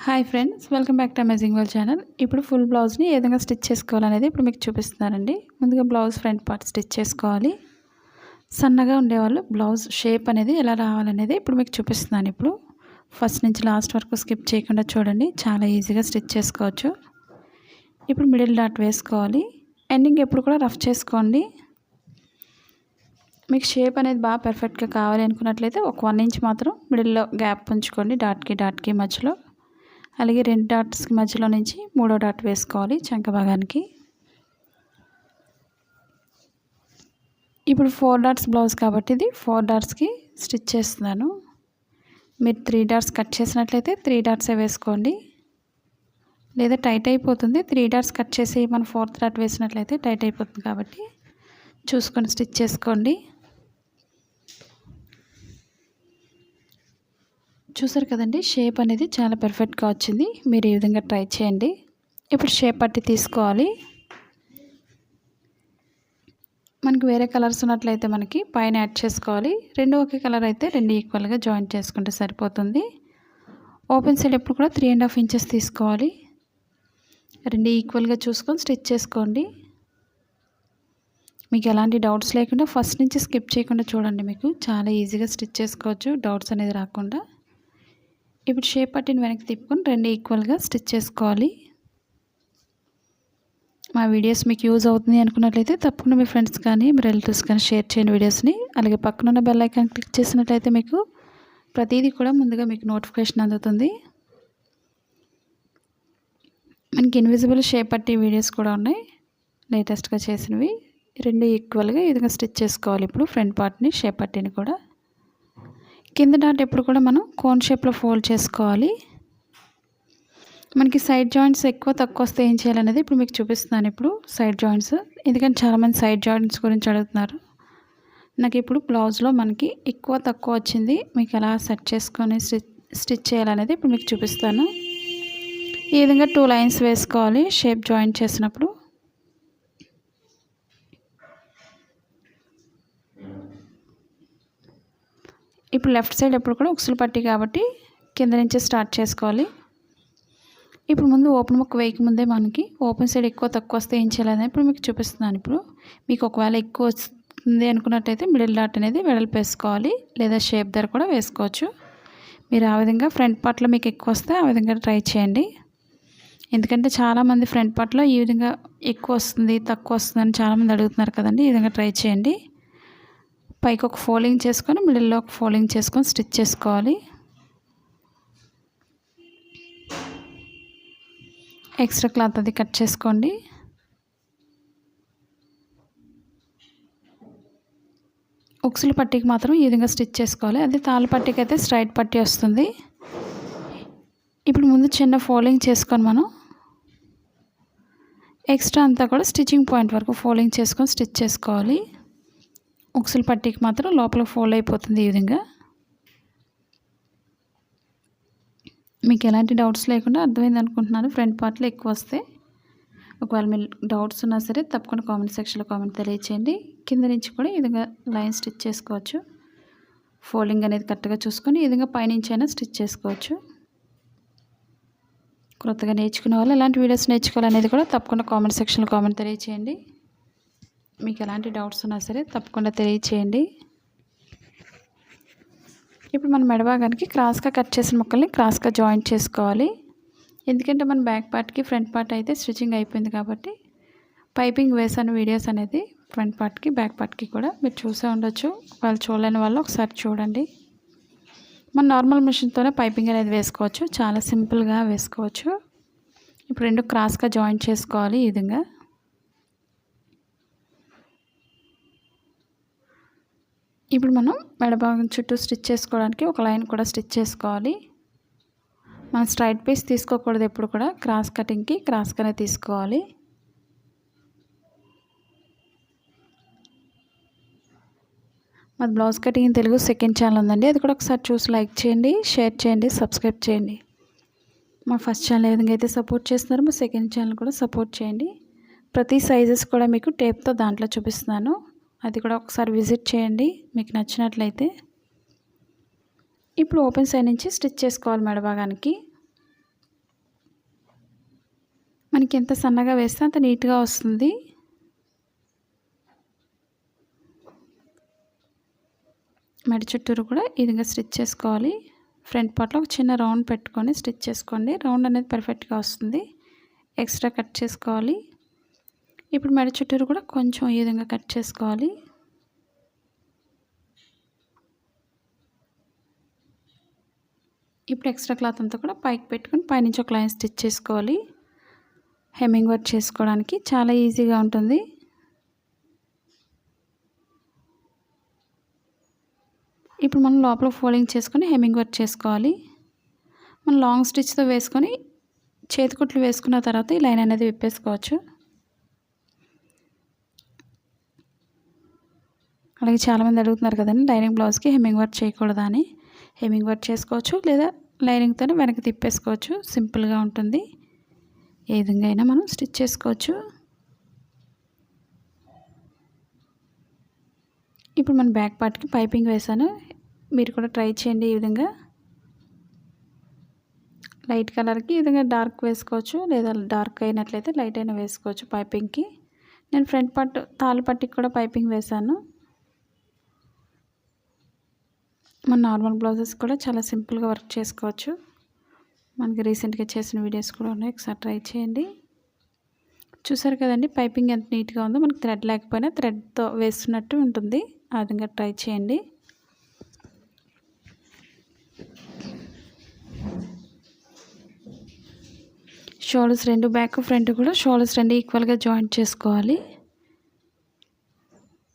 Hi friends, welcome back to amazing world channel. ఇప్పుడు full బ్లౌజ్ని ఏ విధంగా స్టిచ్ చేసుకోవాలనేది ఇప్పుడు మీకు చూపిస్తున్నానండి. ముందుగా బ్లౌజ్ ఫ్రంట్ పార్ట్ స్టిచ్ చేసుకోవాలి. సన్నగా ఉండేవాళ్ళు బ్లౌజ్ షేప్ అనేది ఎలా రావాలనేది ఇప్పుడు మీకు చూపిస్తున్నాను. ఇప్పుడు ఫస్ట్ నుంచి లాస్ట్ వరకు స్కిప్ చేయకుండా చూడండి, చాలా ఈజీగా స్టిచ్ చేసుకోవచ్చు. ఇప్పుడు మిడిల్ డాట్ వేసుకోవాలి. ఎండింగ్ ఎప్పుడు కూడా రఫ్ చేసుకోండి. మీకు షేప్ అనేది బాగా పర్ఫెక్ట్గా కావాలి అనుకున్నట్లయితే ఒక 1 ఇంచ్ మాత్రం మిడిల్లో గ్యాప్ ఉంచుకోండి, డాట్కి మధ్యలో. అలాగే 2 డాట్స్కి మధ్యలో నుంచి 3వ డాట్ వేసుకోవాలి చంక భాగానికి. ఇప్పుడు 4 డాట్స్ బ్లౌజ్ కాబట్టి ఇది 4 డాట్స్కి స్టిచ్ చేస్తున్నాను. మీరు 3 డాట్స్ కట్ చేసినట్లయితే 3 డాట్సే వేసుకోండి, లేదా టైట్ అయిపోతుంది. 3 డాట్స్ కట్ చేసి మనం 4th డాట్ వేసినట్లయితే టైట్ అయిపోతుంది, కాబట్టి చూసుకొని స్టిచ్ చేసుకోండి. చూసారు కదండి, షేప్ అనేది చాలా పర్ఫెక్ట్గా వచ్చింది. మీరు ఈ విధంగా ట్రై చేయండి. ఇప్పుడు షేప్ పట్టి తీసుకోవాలి. మనకి వేరే కలర్స్ ఉన్నట్లయితే మనకి పైన యాడ్ చేసుకోవాలి. 2 ఒకే కలర్ అయితే 2 ఈక్వల్గా జాయింట్ చేసుకుంటే సరిపోతుంది. ఓపెన్ సైడ్ ఎప్పుడు కూడా 3.5 ఇంచెస్ తీసుకోవాలి. 2 ఈక్వల్గా చూసుకొని స్టిచ్ చేసుకోండి. మీకు ఎలాంటి డౌట్స్ లేకుండా ఫస్ట్ నుంచి స్కిప్ చేయకుండా చూడండి, మీకు చాలా ఈజీగా స్టిచ్ చేసుకోవచ్చు, డౌట్స్ అనేది రాకుండా. ఇప్పుడు షేప్ పట్టిని వెనక్కి తిప్పుకొని 2 ఈక్వల్గా స్టిచ్ చేసుకోవాలి. మా వీడియోస్ మీకు యూజ్ అవుతుంది అనుకున్నట్లయితే తప్పకుండా మీ ఫ్రెండ్స్ కానీ మీ రిలేటివ్స్ కానీ షేర్ చేయండి వీడియోస్ని. అలాగే పక్కనున్న బెల్ ఐకాన్ క్లిక్ చేసినట్లయితే మీకు ప్రతిదీ కూడా ముందుగా మీకు నోటిఫికేషన్ అందుతుంది. మనకి ఇన్విజిబుల్ షేప్ పట్టి వీడియోస్ కూడా ఉన్నాయి, లేటెస్ట్గా చేసినవి. 2 ఈక్వల్గా ఈ విధంగా స్టిచ్ చేసుకోవాలి. ఇప్పుడు ఫ్రంట్ పార్ట్ని షేప్ పట్టిని కూడా కింద డాట్ ఎప్పుడు కూడా మనం కోన్ షేప్లో ఫోల్డ్ చేసుకోవాలి. మనకి సైడ్ జాయింట్స్ ఎక్కువ తక్కువ వస్తే ఏం చేయాలనేది ఇప్పుడు మీకు చూపిస్తున్నాను. ఇప్పుడు సైడ్ జాయింట్స్, ఎందుకంటే చాలామంది సైడ్ జాయింట్స్ గురించి అడుగుతున్నారు. నాకు ఇప్పుడు బ్లౌజ్లో మనకి ఎక్కువ తక్కువ వచ్చింది, మీకు ఎలా సెట్ చేసుకొని స్టిచ్ చేయాలనేది ఇప్పుడు మీకు చూపిస్తాను. ఈ విధంగా 2 లైన్స్ వేసుకోవాలి షేప్ జాయింట్ చేసినప్పుడు. ఇప్పుడు లెఫ్ట్ సైడ్ ఎప్పుడు కూడా ఉక్సులు పట్టి కాబట్టి కింద నుంచి స్టార్ట్ చేసుకోవాలి. ఇప్పుడు ముందు ఓపెన్ ముక్క వేయక ముందే మనకి ఓపెన్ సైడ్ ఎక్కువ తక్కువ వస్తే ఏం చేయాలని ఇప్పుడు మీకు చూపిస్తున్నాను. ఇప్పుడు మీకు ఒకవేళ ఎక్కువ వస్తుంది అనుకున్నట్టయితే మిడిల్ డాట్ అనేది వెడల్పు వేసుకోవాలి, లేదా షేప్ ధర కూడా వేసుకోవచ్చు. మీరు ఆ విధంగా ఫ్రంట్ పార్ట్లో మీకు ఎక్కువ వస్తే ఆ విధంగా ట్రై చేయండి. ఎందుకంటే చాలామంది ఫ్రంట్ పార్ట్లో ఈ విధంగా ఎక్కువ వస్తుంది తక్కువ వస్తుంది అని చాలామంది అడుగుతున్నారు కదండి. ఈ విధంగా ట్రై చేయండి. పైకి ఒక ఫోల్డింగ్ చేసుకొని మిడిల్లో ఒక ఫోల్డింగ్ చేసుకొని స్టిచ్ చేసుకోవాలి. ఎక్స్ట్రా క్లాత్ అది కట్ చేసుకోండి. ఉక్సుల పట్టీకి మాత్రం ఈ విధంగా స్టిచ్ చేసుకోవాలి. అది తాళ్ళ పట్టీకి అయితే స్ట్రైట్ పట్టీ వస్తుంది. ఇప్పుడు ముందు చిన్న ఫోల్డింగ్ చేసుకొని మనం ఎక్స్ట్రా అంతా కూడా స్టిచ్చింగ్ పాయింట్ వరకు ఫోల్డింగ్ చేసుకొని స్టిచ్ చేసుకోవాలి. ఉక్సుల పట్టీకి మాత్రం లోపల ఫోల్డ్ అయిపోతుంది ఈ విధంగా. మీకు ఎలాంటి డౌట్స్ లేకుండా అర్థమైంది అనుకుంటున్నాను. ఫ్రంట్ పార్ట్లో ఎక్కువ వస్తే ఒకవేళ మీరు డౌట్స్ ఉన్నా సరే తప్పకుండా కామెంట్ సెక్షన్లో కామెంట్ తెలియచేయండి. కింద నుంచి కూడా ఈ విధంగా లైన్ స్టిచ్ చేసుకోవచ్చు. ఫోల్డింగ్ అనేది కరెక్ట్గా చూసుకొని ఈ విధంగా పైనుంచి అయినా స్టిచ్ చేసుకోవచ్చు. కొత్తగా నేర్చుకునే వాళ్ళు ఎలాంటి వీడియోస్ నేర్చుకోవాలనేది కూడా తప్పకుండా కామెంట్ సెక్షన్లో కామెంట్ తెలియచేయండి. మీకు ఎలాంటి డౌట్స్ ఉన్నా సరే తప్పకుండా తెలియచేయండి. ఇప్పుడు మనం మెడభాగానికి క్రాస్గా కట్ చేసిన ముక్కల్ని క్రాస్గా జాయింట్ చేసుకోవాలి. ఎందుకంటే మన బ్యాక్ పార్ట్కి ఫ్రంట్ పార్ట్ అయితే స్టిచ్చింగ్ అయిపోయింది కాబట్టి పైపింగ్ వేసాను వీడియోస్ అనేది ఫ్రంట్ పార్ట్కి బ్యాక్ పార్ట్కి కూడా మీరు చూసే ఉండొచ్చు. వాళ్ళు చూడలేని వాళ్ళు ఒకసారి చూడండి. మన నార్మల్ మిషన్తోనే పైపింగ్ అనేది వేసుకోవచ్చు, చాలా సింపుల్గా వేసుకోవచ్చు. ఇప్పుడు 2 క్రాస్గా జాయింట్ చేసుకోవాలి ఈ విధంగా. ఇప్పుడు మనం మెడభాగం చుట్టూ స్టిచ్ చేసుకోవడానికి ఒక లైన్ కూడా స్టిచ్ చేసుకోవాలి. మనం స్ట్రైట్ పీస్ తీసుకోకూడదు, ఎప్పుడు కూడా క్రాస్ కటింగ్కి క్రాస్గానే తీసుకోవాలి. మాది blouse cutting Telugu second channel ఉందండి, అది కూడా ఒకసారి చూసి లైక్ చేయండి, షేర్ చేయండి, సబ్స్క్రైబ్ చేయండి. మా ఫస్ట్ ఛానల్ ఏ విధంగా అయితే సపోర్ట్ చేస్తున్నారో మా సెకండ్ ఛానల్ కూడా సపోర్ట్ చేయండి. ప్రతి సైజెస్ కూడా మీకు టేప్తో దాంట్లో చూపిస్తున్నాను, అది కూడా ఒకసారి విజిట్ చేయండి మీకు నచ్చినట్లయితే. ఇప్పుడు ఓపెన్ సైడ్ నుంచి స్టిచ్ చేసుకోవాలి మెడభాగానికి. మనకి ఎంత సన్నగా వేస్తే అంత నీట్గా వస్తుంది. మెడ చుట్టూరు కూడా ఈ విధంగా స్టిచ్ చేసుకోవాలి. ఫ్రంట్ పార్ట్లో ఒక చిన్న రౌండ్ పెట్టుకొని స్టిచ్ చేసుకోండి. రౌండ్ అనేది పర్ఫెక్ట్గా వస్తుంది. ఎక్స్ట్రా కట్ చేసుకోవాలి. ఇప్పుడు మెడ చుట్టూరు కూడా కొంచెం ఈ విధంగా కట్ చేసుకోవాలి. ఇప్పుడు ఎక్స్ట్రా క్లాత్ అంతా కూడా పైకి పెట్టుకొని పైనుంచి ఒక లైన్ స్టిచ్ చేసుకోవాలి. హెమ్మింగ్ వర్క్ చేసుకోవడానికి చాలా ఈజీగా ఉంటుంది. ఇప్పుడు మనం లోపల ఫోల్డింగ్ చేసుకొని హెమ్మింగ్ వర్క్ చేసుకోవాలి. మనం లాంగ్ స్టిచ్తో వేసుకొని చేతికుట్లు వేసుకున్న తర్వాత ఈ లైన్ అనేది విప్పేసుకోవచ్చు. అలాగే చాలామంది అడుగుతున్నారు కదండి, లైనింగ్ బ్లౌజ్కి హెమ్మింగ్ వర్క్ చేయకూడదా అని. హెమ్మింగ్ వర్క్ చేసుకోవచ్చు, లేదా లైనింగ్తోనే వెనక్కి తిప్పేసుకోవచ్చు. సింపుల్గా ఉంటుంది. ఏ విధంగా అయినా మనం స్టిచ్ చేసుకోవచ్చు. ఇప్పుడు మన బ్యాక్ పార్ట్కి పైపింగ్ వేసాను. మీరు కూడా ట్రై చేయండి. ఈ విధంగా లైట్ కలర్కి ఈ విధంగా డార్క్ వేసుకోవచ్చు, లేదా డార్క్ అయినట్లయితే లైట్ అయినా వేసుకోవచ్చు పైపింగ్కి. నేను ఫ్రంట్ పార్ట్ తాళ్ళు పట్టికి కూడా పైపింగ్ వేసాను. మన నార్మల్ బ్లౌజెస్ కూడా చాలా సింపుల్గా వర్క్ చేసుకోవచ్చు. మనకి రీసెంట్గా చేసిన వీడియోస్ కూడా ఉన్నాయి, ఒకసారి ట్రై చేయండి. చూసారు కదండి పైపింగ్ ఎంత నీట్గా ఉందో. మనకి థ్రెడ్ లేకపోయినా థ్రెడ్తో వేస్తున్నట్టు ఉంటుంది. ఆ విధంగా ట్రై చేయండి. షోల్డర్స్ రెండు బ్యాక్ ఫ్రంట్ కూడా షోల్డర్స్ రెండు ఈక్వల్గా జాయింట్ చేసుకోవాలి.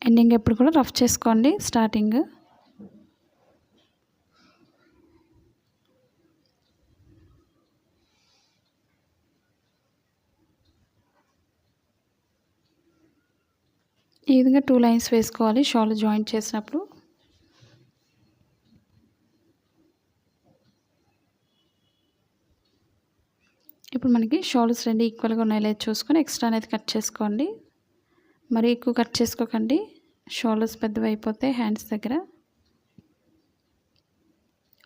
ఎండింగ్ ఎప్పుడు కూడా రఫ్ చేసుకోండి స్టార్టింగ్. ఈ విధంగా 2 లైన్స్ వేసుకోవాలి షోల్డర్ జాయింట్ చేసినప్పుడు. ఇప్పుడు మనకి షోల్డర్స్ రెండు ఈక్వల్గా ఉన్నాయి లేదు చూసుకొని ఎక్స్ట్రా అనేది కట్ చేసుకోండి. మరీ ఎక్కువ కట్ చేసుకోకండి, షోల్డర్స్ పెద్దవి అయిపోతాయి హ్యాండ్స్ దగ్గర.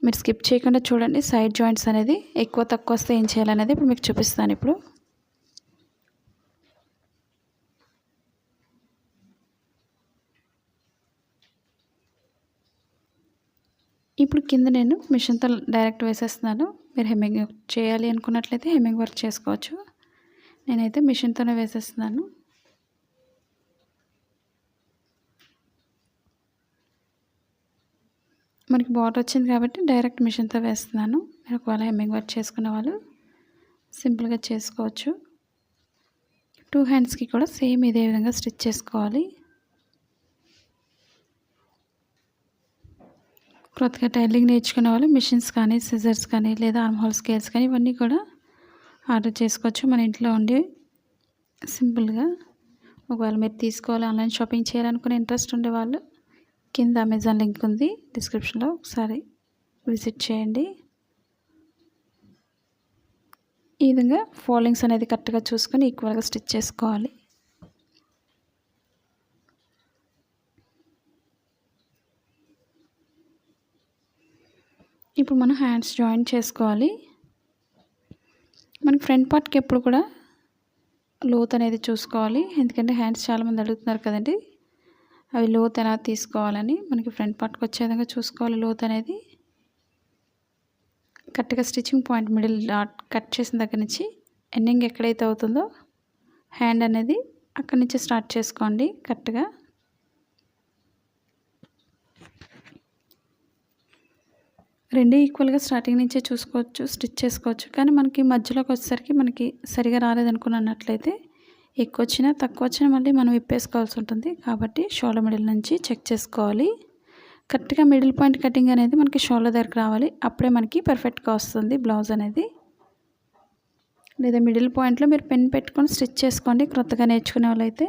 మీరు స్కిప్ చేయకుండా చూడండి. సైడ్ జాయింట్స్ అనేది ఎక్కువ తక్కువ వస్తే ఏం చేయాలనేది ఇప్పుడు మీకు చూపిస్తాను. ఇప్పుడు కింద నేను మిషన్తో డైరెక్ట్ వేసేస్తున్నాను. మీరు హెమ్మింగ్ చేయాలి అనుకున్నట్లయితే హెమ్మింగ్ వర్క్ చేసుకోవచ్చు. నేనైతే మిషన్తోనే వేసేస్తున్నాను. మనకి బార్డర్ వచ్చింది కాబట్టి డైరెక్ట్ మిషన్తో వేస్తున్నాను. మీరు ఒకవేళ హెమ్మింగ్ వర్క్ చేసుకునే వాళ్ళు సింపుల్గా చేసుకోవచ్చు. 2 హ్యాండ్స్కి కూడా సేమ్ ఇదే విధంగా స్టిచ్ చేసుకోవాలి. కొత్తగా టైలరింగ్ నేర్చుకునే వాళ్ళు మిషన్స్ కానీ సిజర్స్ కానీ లేదా ఆర్మ్ హోల్ స్కేల్స్ కానీ ఇవన్నీ కూడా ఆర్డర్ చేసుకోవచ్చు మన ఇంట్లో ఉండి సింపుల్గా. ఒకవేళ మీరు తీసుకోవాలి ఆన్లైన్ షాపింగ్ చేయాలనుకునే ఇంట్రెస్ట్ ఉండేవాళ్ళు కింద అమెజాన్ లింక్ ఉంది డిస్క్రిప్షన్లో, ఒకసారి విజిట్ చేయండి. ఈ విధంగా ఫోల్డింగ్స్ అనేది కరెక్ట్గా చూసుకొని ఈక్వల్గా స్టిచ్ చేసుకోవాలి. ఇప్పుడు మనం హ్యాండ్స్ జాయిన్ చేసుకోవాలి. మనకి ఫ్రంట్ పార్ట్కి ఎప్పుడు కూడా లోత్ అనేది చూసుకోవాలి. ఎందుకంటే హ్యాండ్స్ చాలామంది అడుగుతున్నారు కదండి, అవి లోత్ ఎలా తీసుకోవాలని. మనకి ఫ్రంట్ పార్ట్కి వచ్చే విధంగా చూసుకోవాలి లోత్ అనేది. కరెక్ట్గా stitching point middle dot cut చేసిన దగ్గర నుంచి ఎండింగ్ ఎక్కడైతే అవుతుందో హ్యాండ్ అనేది అక్కడి నుంచి స్టార్ట్ చేసుకోండి కరెక్ట్గా. రెండు ఈక్వల్గా స్టార్టింగ్ నుంచే చూసుకోవచ్చు, స్టిచ్ చేసుకోవచ్చు. కానీ మనకి మధ్యలోకి వచ్చేసరికి మనకి సరిగా రాలేదనుకున్నట్లయితే ఎక్కువ వచ్చినా తక్కువ వచ్చినా మళ్ళీ మనం విప్పేసుకోవాల్సి ఉంటుంది. కాబట్టి షోల్డర్ మిడిల్ నుంచి చెక్ చేసుకోవాలి. కరెక్ట్గా మిడిల్ పాయింట్ కటింగ్ అనేది మనకి షోల్డర్ దగ్గరకు రావాలి. అప్పుడే మనకి పర్ఫెక్ట్గా వస్తుంది బ్లౌజ్ అనేది. లేదా మిడిల్ పాయింట్లో మీరు పెన్ పెట్టుకొని స్టిచ్ చేసుకోండి కొత్తగా నేర్చుకునే వాళ్ళైతే.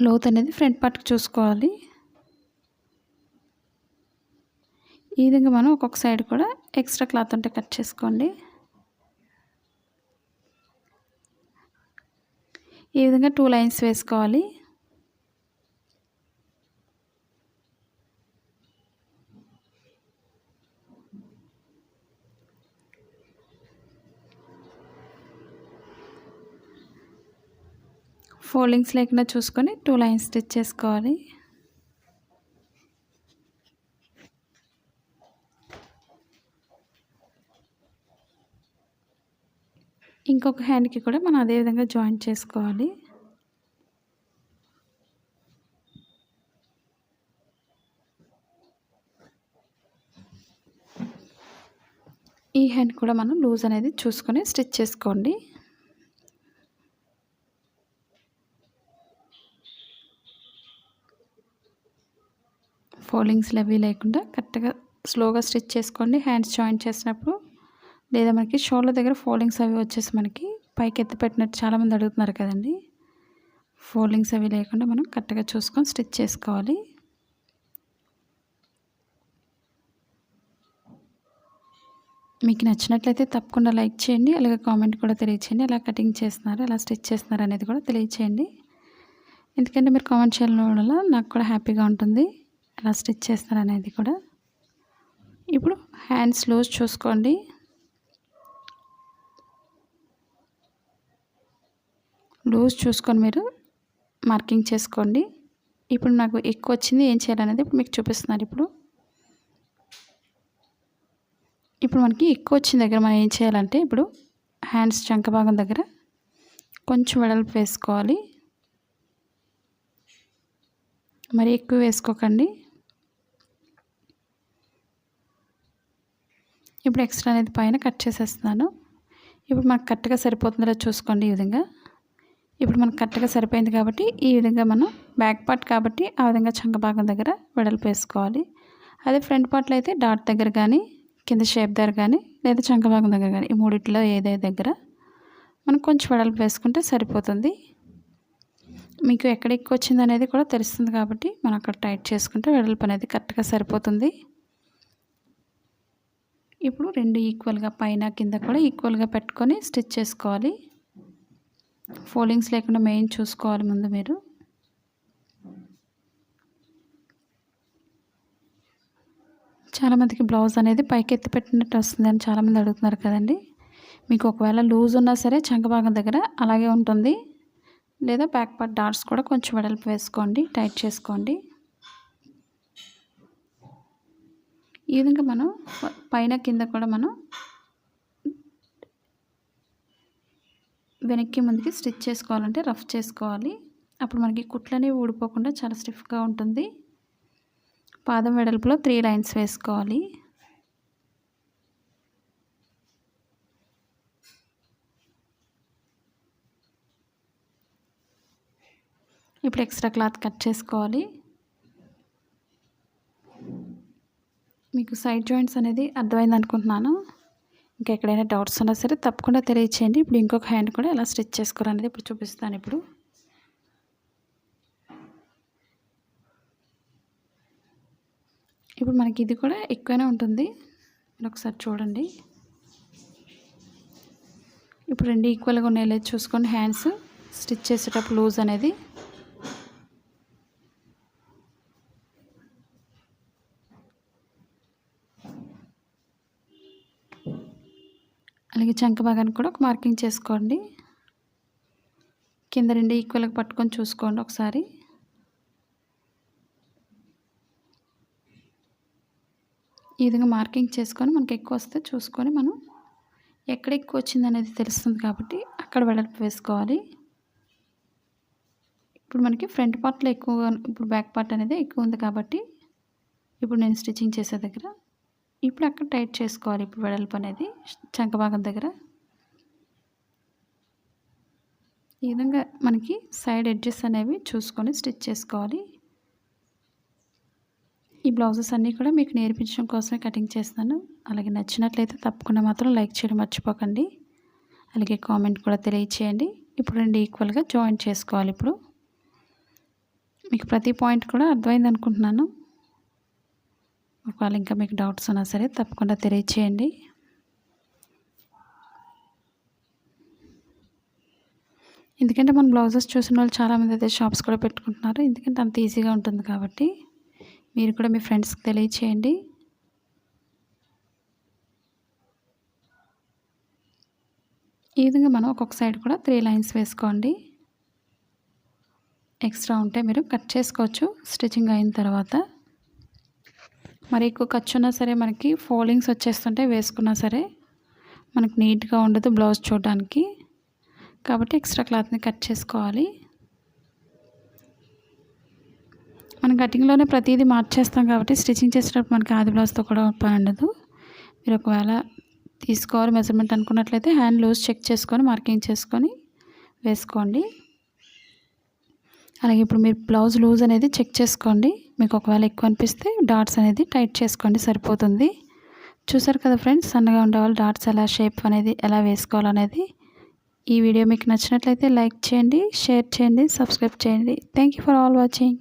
లోత్ అనేది ఫ్రంట్ పార్ట్కి చూసుకోవాలి. ఈ విధంగా మనం ఒక్కొక్క సైడ్ కూడా ఎక్స్ట్రా క్లాత్ ఉంటే కట్ చేసుకోండి. ఈ విధంగా 2 లైన్స్ వేసుకోవాలి. ఫోల్డింగ్స్ లేకుండా చూసుకొని 2 లైన్స్ స్టిచ్ చేసుకోవాలి. ఇంకొక హ్యాండ్కి కూడా మనం అదే విధంగా జాయింట్ చేసుకోవాలి. ఈ హ్యాండ్ కూడా మనం లూజ్ అనేది చూసుకొని స్టిచ్ చేసుకోండి. ఫోల్డింగ్స్లు అవి లేకుండా కరెక్ట్గా స్లోగా స్టిచ్ చేసుకోండి హ్యాండ్స్ జాయింట్ చేసినప్పుడు. లేదా మనకి షోల్డర్ దగ్గర ఫోల్డింగ్స్ అవి వచ్చేసి మనకి పైకి ఎత్తి పెట్టినట్టు చాలామంది అడుగుతున్నారు కదండి. ఫోల్డింగ్స్ అవి లేకుండా మనం కరెక్ట్గా చూసుకొని స్టిచ్ చేసుకోవాలి. మీకు నచ్చినట్లయితే తప్పకుండా లైక్ చేయండి. అలాగే కామెంట్ కూడా తెలియచేయండి. ఎలా కటింగ్ చేస్తున్నారు, ఎలా స్టిచ్ చేస్తున్నారు అనేది కూడా తెలియచేయండి. ఎందుకంటే మీరు కామెంట్ చేయడం వల్ల నాకు కూడా హ్యాపీగా ఉంటుంది ఎలా స్టిచ్ చేస్తారు అనేది కూడా. ఇప్పుడు హ్యాండ్స్ లూజ్ చూసుకోండి. లూజ్ చూసుకొని మీరు మార్కింగ్ చేసుకోండి. ఇప్పుడు నాకు ఎక్కువ వచ్చింది ఏం చేయాలనేది ఇప్పుడు మీకు చూపిస్తున్నారు. ఇప్పుడు మనకి ఎక్కువ వచ్చిన దగ్గర మనం ఏం చేయాలంటే ఇప్పుడు హ్యాండ్స్ చంక భాగం దగ్గర కొంచెం వెడల్పు వేసుకోవాలి. మరి ఎక్కువ వేసుకోకండి. ఇప్పుడు ఎక్స్ట్రా అనేది పైన కట్ చేసేస్తున్నాను. ఇప్పుడు మనకు కరెక్ట్గా సరిపోతుందో చూసుకోండి. ఈ విధంగా ఇప్పుడు మనకు కరెక్ట్గా సరిపోయింది కాబట్టి ఈ విధంగా మనం బ్యాక్ పార్ట్ కాబట్టి ఆ విధంగా చంక భాగం దగ్గర వెడల్పు వేసుకోవాలి. అదే ఫ్రంట్ పార్ట్లో అయితే డాట్ దగ్గర కానీ కింద షేప్ దగ్గర కానీ లేదా చంక భాగం దగ్గర కానీ ఈ మూడిట్లో ఏదే దగ్గర మనం కొంచెం వెడల్పు వేసుకుంటే సరిపోతుంది. మీకు ఎక్కడ ఎక్కువ వచ్చింది అనేది కూడా తెలుస్తుంది కాబట్టి మనం అక్కడ టైట్ చేసుకుంటే వెడల్పు అనేది కరెక్ట్గా సరిపోతుంది. ఇప్పుడు రెండు ఈక్వల్గా పైన కింద కూడా ఈక్వల్గా పెట్టుకొని స్టిచ్ చేసుకోవాలి. ఫోల్డింగ్స్ లేకుండా మెయిన్ చూసుకోవాలి ముందు మీరు. చాలామందికి బ్లౌజ్ అనేది పైకి ఎత్తి పెట్టినట్టు వస్తుందని చాలామంది అడుగుతున్నారు కదండి. మీకు ఒకవేళ లూజ్ ఉన్నా సరే చంక భాగం దగ్గర అలాగే ఉంటుంది. లేదా బ్యాక్ పార్ట్ డాట్స్ కూడా కొంచెం వెడల్పు వేసుకోండి, టైట్ చేసుకోండి. ఈ విధంగా మనం పైన కింద కూడా మనం వెనక్కి ముందుకి స్టిచ్ చేసుకోవాలంటే రఫ్ చేసుకోవాలి. అప్పుడు మనకి కుట్లనేవి ఊడిపోకుండా చాలా స్టిఫ్గా ఉంటుంది. పాదం వెడల్పులో 3 లైన్స్ వేసుకోవాలి. ఇప్పుడు ఎక్స్ట్రా క్లాత్ కట్ చేసుకోవాలి. మీకు సైడ్ జాయింట్స్ అనేది అర్థమైంది అనుకుంటున్నాను. ఇంకా ఎక్కడైనా డౌట్స్ ఉన్నా సరే తప్పకుండా తెలియచేయండి. ఇప్పుడు ఇంకొక హ్యాండ్ కూడా ఎలా స్టిచ్ చేసుకోవాలనేది ఇప్పుడు చూపిస్తాను. ఇప్పుడు మనకి ఇది కూడా ఎక్కువనే ఉంటుంది. మీరు ఒకసారి చూడండి. ఇప్పుడు రెండు ఈక్వల్గా ఉన్నాయి లేదు చూసుకోండి. హ్యాండ్స్ స్టిచ్ చేసేటప్పుడు లూజ్ అనేది అలాగే చంక భాగానికి కూడా ఒక మార్కింగ్ చేసుకోండి. కింద రెండు ఈక్వల్గా పట్టుకొని చూసుకోండి ఒకసారి. ఈ విధంగా మార్కింగ్ చేసుకొని మనకి ఎక్కువ వస్తే చూసుకొని మనం ఎక్కడ ఎక్కువ వచ్చింది అనేది తెలుస్తుంది కాబట్టి అక్కడ వెడల్పు వేసుకోవాలి. ఇప్పుడు మనకి ఫ్రంట్ పార్ట్లో ఎక్కువగా ఇప్పుడు బ్యాక్ పార్ట్ అనేది ఎక్కువ ఉంది కాబట్టి ఇప్పుడు నేను స్టిచ్చింగ్ చేసే దగ్గర ఇప్పుడు అక్కడ టైట్ చేసుకోవాలి. ఇప్పుడు వెడల్పు అనేది చంక భాగం దగ్గర ఈ విధంగా మనకి సైడ్ ఎడ్జెస్ అనేవి చూసుకొని స్టిచ్ చేసుకోవాలి. ఈ బ్లౌజెస్ అన్నీ కూడా మీకు నేర్పించడం కోసమే కటింగ్ చేస్తాను. అలాగే నచ్చినట్లయితే తప్పకుండా మాత్రం లైక్ చేయడం మర్చిపోకండి. అలాగే కామెంట్ కూడా తెలియచేయండి. ఇప్పుడు రెండు ఈక్వల్గా జాయింట్ చేసుకోవాలి. ఇప్పుడు మీకు ప్రతి పాయింట్ కూడా అర్థమైంది అనుకుంటున్నాను. ఒకవేళ ఇంకా మీకు డౌట్స్ ఉన్నా సరే తప్పకుండా తెలియచేయండి. ఎందుకంటే మన బ్లౌజెస్ చూసిన వాళ్ళు చాలామంది అయితే షాప్స్ కూడా పెట్టుకుంటున్నారు. ఎందుకంటే అంత ఈజీగా ఉంటుంది కాబట్టి మీరు కూడా మీ ఫ్రెండ్స్కి తెలియచేయండి. ఈ విధంగా మనం ఒక్కొక్క సైడ్ కూడా 3 లైన్స్ వేసుకోండి. ఎక్స్ట్రా ఉంటే మీరు కట్ చేసుకోవచ్చు స్టిచ్చింగ్ అయిన తర్వాత. మరి ఎక్కువ ఖర్చు ఉన్నా సరే మనకి ఫోల్డింగ్స్ వచ్చేస్తుంటే వేసుకున్నా సరే మనకు నీట్గా ఉండదు బ్లౌజ్ చూడడానికి. కాబట్టి ఎక్స్ట్రా క్లాత్ని కట్ చేసుకోవాలి. మనం కటింగ్లోనే ప్రతిదీ మార్చేస్తాం కాబట్టి స్టిచ్చింగ్ చేసేటప్పుడు మనకి ఆది బ్లౌజ్తో కూడా పని ఉండదు. మీరు ఒకవేళ తీసుకోవాలి మెజర్మెంట్ అనుకున్నట్లయితే హ్యాండ్ లూజ్ చెక్ చేసుకొని మార్కింగ్ చేసుకొని వేసుకోండి. అలాగే ఇప్పుడు మీరు బ్లౌజ్ లూజ్ అనేది చెక్ చేసుకోండి. మీకు ఒకవేళ ఎక్కువ అనిపిస్తే డాట్స్ అనేది టైట్ చేసుకోండి, సరిపోతుంది. చూసారు కదా ఫ్రెండ్స్, సన్నగా ఉండేవాళ్ళు డాట్స్ ఎలా షేప్ అనేది ఎలా వేసుకోవాలనేది. ఈ వీడియో మీకు నచ్చినట్లయితే లైక్ చేయండి, షేర్ చేయండి, సబ్స్క్రైబ్ చేయండి. Thank you for all watching.